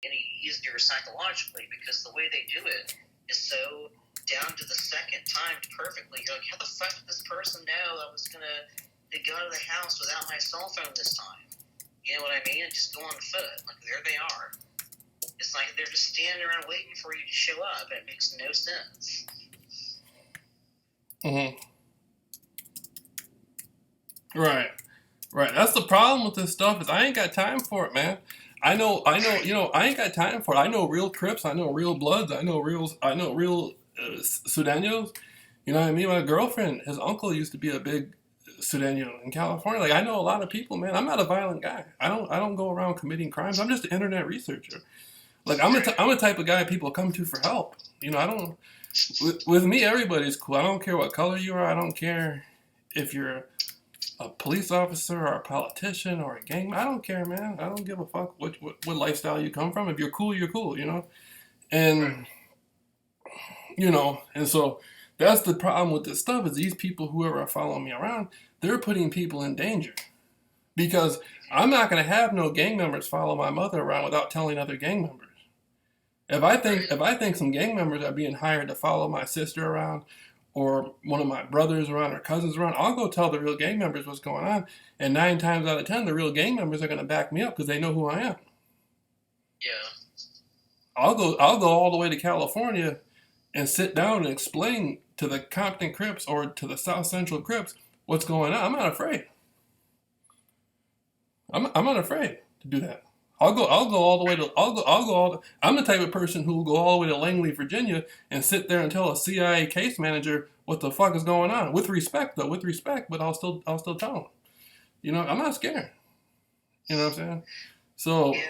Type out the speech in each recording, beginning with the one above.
any easier psychologically because the way they do it is so down to the second timed perfectly. You're like, how the fuck did this person know I was gonna go out of the house without my cell phone this time? You know what I mean? And just go on foot. Like, there they are. It's like they're just standing around waiting for you to show up. It makes no sense. Mm-hmm. Right. Right. That's the problem with this stuff is I ain't got time for it, man. I know, I ain't got time for it. I know real Crips. I know real Bloods. I know real Sudanos. You know what I mean? My girlfriend, his uncle used to be a big Sudano in California. Like, I know a lot of people, man. I'm not a violent guy. I don't go around committing crimes. I'm just an internet researcher. Like, I'm the type of guy people come to for help. You know, I don't, with me, everybody's cool. I don't care what color you are. I don't care if you're a police officer or a politician or a gang. I don't care, man. I don't give a fuck what lifestyle you come from. If you're cool, you're cool, you know? And, you know, and so that's the problem with this stuff is these people, whoever are following me around, they're putting people in danger. Because I'm not going to have no gang members follow my mother around without telling other gang members. If I think some gang members are being hired to follow my sister around or one of my brothers around or cousins around, I'll go tell the real gang members what's going on. And 9 times out of 10, the real gang members are going to back me up because they know who I am. Yeah. I'll go all the way to California and sit down and explain to the Compton Crips or to the South Central Crips what's going on. I'm not afraid. I'm not afraid to do that. I'll go all the way to I'm the type of person who will go all the way to Langley, Virginia and sit there and tell a CIA case manager what the fuck is going on. With respect, but I'll still tell them. You know, I'm not scared. You know what I'm saying? So yeah,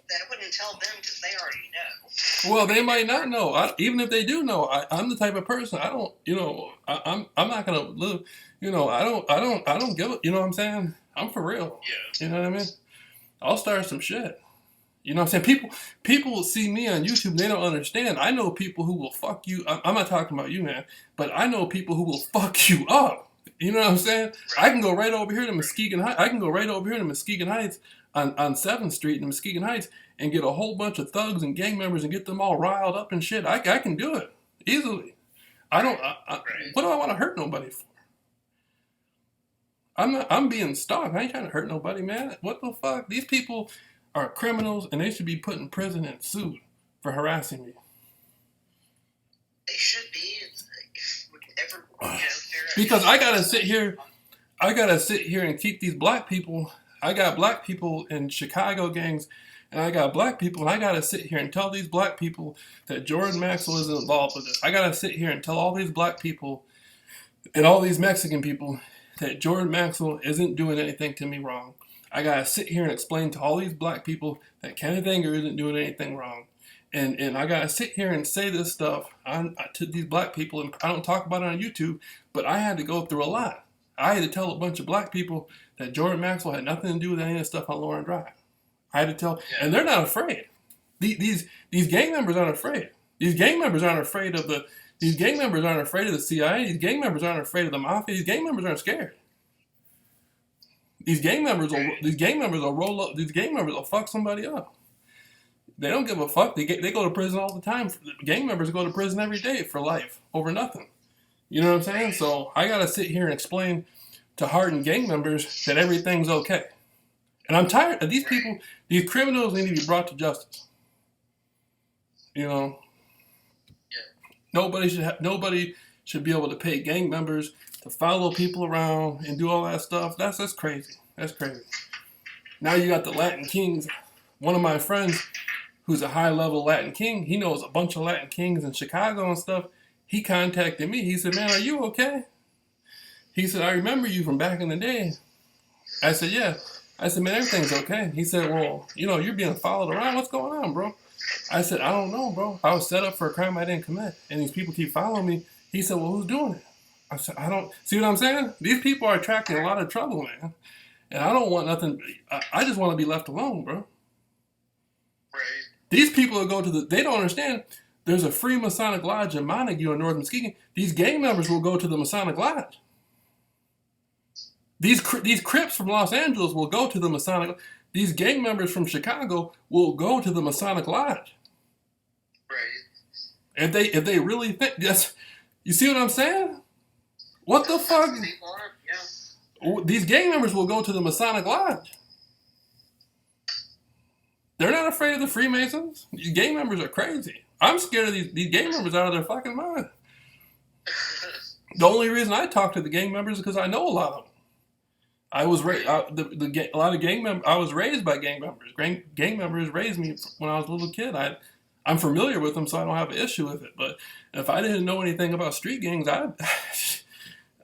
that wouldn't tell them because they already know. Well, they might not know. Even if they do know, I'm the type of person. I don't, you know, I'm not gonna live. You know, I don't give it. You know what I'm saying? I'm for real. Yeah. You know what I mean? I'll start some shit. You know what I'm saying? People see me on YouTube, they don't understand. I know people who will fuck you. I'm not talking about you, man, but I know people who will fuck you up. You know what I'm saying? Right. I can go right over here to Muskegon Heights. I can go right over here to Muskegon Heights on 7th Street in Muskegon Heights and get a whole bunch of thugs and gang members and get them all riled up and shit. I can do it easily. I don't. What do I want to hurt nobody for? I'm being stalked. I ain't trying to hurt nobody, man. What the fuck? These people are criminals and they should be put in prison and sued for harassing me. They should be. Because I gotta sit here and keep these black people. I got black people in Chicago gangs, and I got black people, and I gotta sit here and tell these black people that Jordan Maxwell isn't involved with this. I gotta sit here and tell all these black people and all these Mexican people that Jordan Maxwell isn't doing anything to me wrong. I gotta sit here and explain to all these black people that Kenneth Anger isn't doing anything wrong. And I gotta sit here and say this stuff to these black people, and I don't talk about it on YouTube, but I had to go through a lot. I had to tell a bunch of black people that Jordan Maxwell had nothing to do with any of the stuff on Lauren Drive. I had to tell, and they're not afraid. These gang members aren't afraid. These gang members aren't afraid of the CIA. These gang members aren't afraid of the mafia. These gang members aren't scared. These gang members will roll up. These gang members will fuck somebody up. They don't give a fuck. They go to prison all the time. Gang members go to prison every day for life over nothing. You know what I'm saying? So I gotta sit here and explain to hardened gang members that everything's okay. And I'm tired of these people. These criminals need to be brought to justice. You know, nobody should be able to pay gang members to follow people around and do all that stuff. That's crazy. That's crazy. Now you got the Latin Kings. One of my friends, who's a high-level Latin king, he knows a bunch of Latin kings in Chicago and stuff. He contacted me. He said, "Man, are you okay?" He said, "I remember you from back in the day." I said, "Yeah." I said, "Man, everything's okay." He said, "Well, you know, you're being followed around. What's going on, bro?" I said, "I don't know, bro. I was set up for a crime I didn't commit, and these people keep following me." He said, "Well, who's doing it?" I said, "I don't." See what I'm saying? These people are attracting a lot of trouble, man. And I don't want nothing. I just want to be left alone, bro. Right. These people that go to they don't understand. There's a free Masonic Lodge in Montague in North Muskegon. These gang members will go to the Masonic Lodge. These Crips from Los Angeles will go to the Masonic. These gang members from Chicago will go to the Masonic Lodge. Right. If they really think yes, you see what I'm saying? What the fuck? Yeah. These gang members will go to the Masonic Lodge. They're not afraid of the Freemasons. These gang members are crazy. I'm scared of these gang members out of their fucking mind. The only reason I talk to the gang members is because I know a lot of them. I was raised. A lot of gang members. I was raised by gang members. Gang members raised me when I was a little kid. I'm familiar with them, so I don't have an issue with it. But if I didn't know anything about street gangs,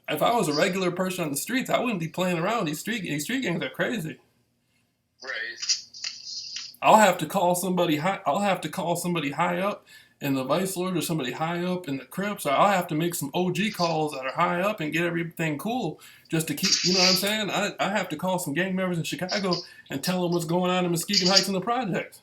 if I was a regular person on the streets, I wouldn't be playing around. These street gangs are crazy. Right. I'll have to call somebody high. I'll have to call somebody high up in the Vice Lord or somebody high up in the Crips. I'll have to make some OG calls that are high up and get everything cool just to keep. You know what I'm saying? I have to call some gang members in Chicago and tell them what's going on in Muskegon Heights and the projects,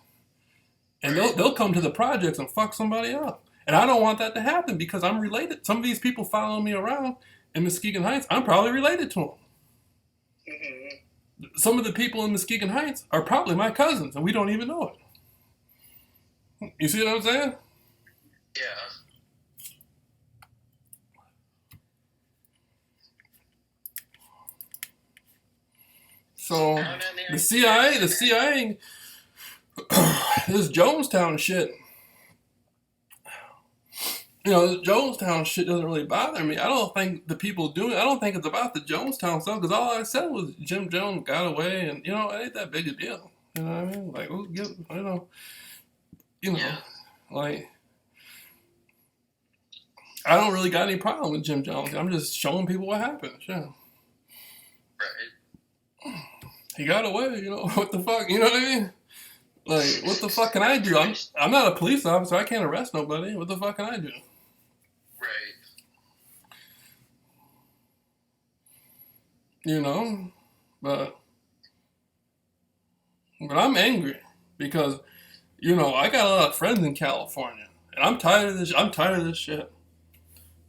and they'll come to the projects and fuck somebody up. And I don't want that to happen because I'm related. Some of these people following me around in Muskegon Heights, I'm probably related to them. Mm-hmm. Some of the people in Muskegon Heights are probably my cousins, and we don't even know it. You see what I'm saying? Yeah. So the CIA, this Jonestown shit. You know, this Jonestown shit doesn't really bother me. I don't think the people doing it, I don't think it's about the Jonestown stuff, because all I said was Jim Jones got away, and, you know, it ain't that big a deal. You know what I mean? Like, Yeah. like, I don't really got any problem with Jim Jones. I'm just showing people what happened. Yeah. Right. He got away, you know, what the fuck, you know what I mean? Like, what the fuck can I do? I'm not a police officer, I can't arrest nobody. What the fuck can I do? Right. You know? But I'm angry because, you know, I got a lot of friends in California, and I'm tired of this shit.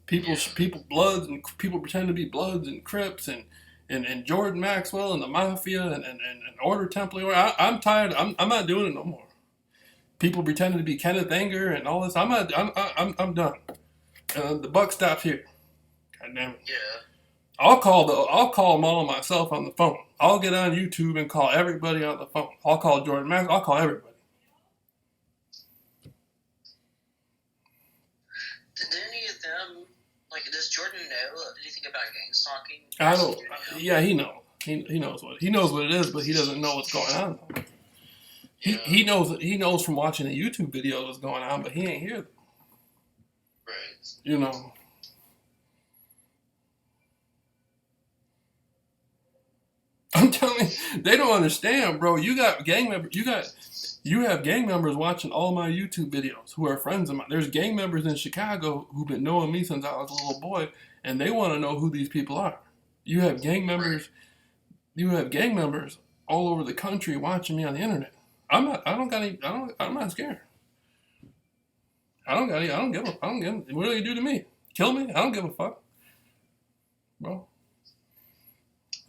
People Bloods, and people pretend to be Bloods and Crips and Jordan Maxwell and the Mafia and Order Temple. I'm tired. I'm not doing it no more. People pretending to be Kenneth Anger and all this. I'm done. The buck stops here. God damn it. Yeah. I'll call them all on myself on the phone. I'll get on YouTube and call everybody on the phone. I'll call Jordan Maxwell. I'll call everybody. Did any of them, like, does Jordan know anything about gang stalking? I don't. Yeah, he knows. He knows what it is, but he doesn't know what's going on. Yeah. He knows from watching the YouTube videos what's going on, but he ain't here. Right. You know. I'm telling you, they don't understand, bro. You have gang members watching all my YouTube videos who are friends of mine. There's gang members in Chicago who've been knowing me since I was a little boy, and they want to know who these people are. You have gang members all over the country watching me on the internet. I'm not scared. I don't give a, what do they do to me? Kill me? I don't give a fuck. Bro.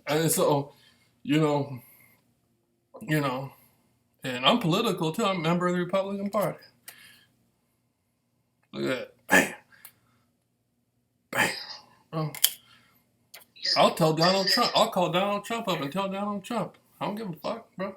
And so, you know, and I'm political too. I'm a member of the Republican Party. Look at that. Bam. Bam. Bro. I'll tell Donald Trump. I'll call Donald Trump up and tell Donald Trump. I don't give a fuck, bro. Right.